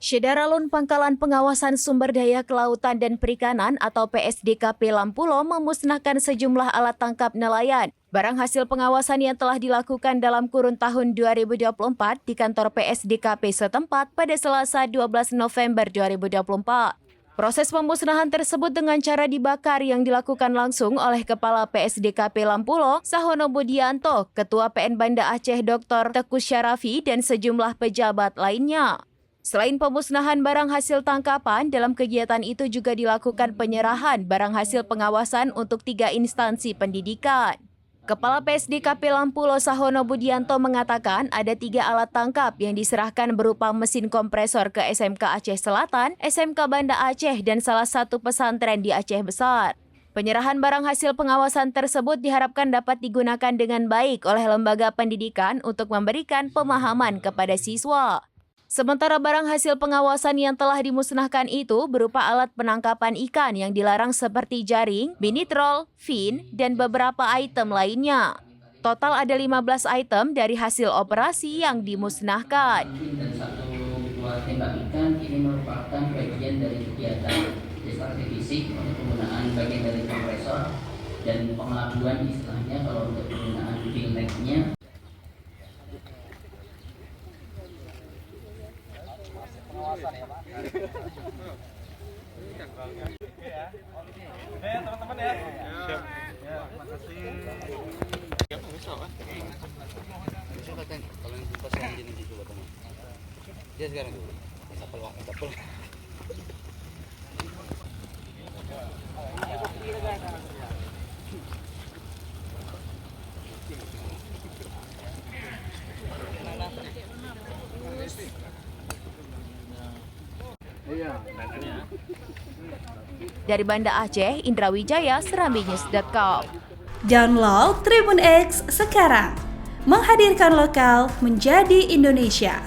Syederalun Pangkalan Pengawasan Sumber Daya Kelautan dan Perikanan atau PSDKP Lampulo memusnahkan sejumlah alat tangkap nelayan. Barang hasil pengawasan yang telah dilakukan dalam kurun tahun 2024 di kantor PSDKP setempat pada Selasa 12 November 2024. Proses pemusnahan tersebut dengan cara dibakar yang dilakukan langsung oleh Kepala PSDKP Lampulo, Sahono Budianto, Ketua PN Banda Aceh Dr. Teku Syarafi, dan sejumlah pejabat lainnya. Selain pemusnahan barang hasil tangkapan, dalam kegiatan itu juga dilakukan penyerahan barang hasil pengawasan untuk 3 instansi pendidikan. Kepala PSDKP Lampulo Sahono Budianto mengatakan ada 3 alat tangkap yang diserahkan berupa mesin kompresor ke SMK Aceh Selatan, SMK Banda Aceh, dan salah satu pesantren di Aceh Besar. Penyerahan barang hasil pengawasan tersebut diharapkan dapat digunakan dengan baik oleh lembaga pendidikan untuk memberikan pemahaman kepada siswa. Sementara barang hasil pengawasan yang telah dimusnahkan itu berupa alat penangkapan ikan yang dilarang seperti jaring, binitrol, fin, dan beberapa item lainnya. Total ada 15 item dari hasil operasi yang dimusnahkan. Dan 1 buah tembak ikan ini merupakan bagian dari kegiatan destruksi fisik untuk penggunaan bagian dari kompresor dan pengelabuan istilahnya kalau untuk penggunaan filmeknya. Pengawasan ya Pak. Oke ya. Oke ya teman-teman ya. Siap. Ya, makasih. Ya, bisa Pak. Silakan kalau yang pas yang ini coba teman. Dia sekarang dulu. Sapel. Dari Banda Aceh, Indra Wijaya, serambinews.com. Download Tribun X sekarang, menghadirkan lokal menjadi Indonesia.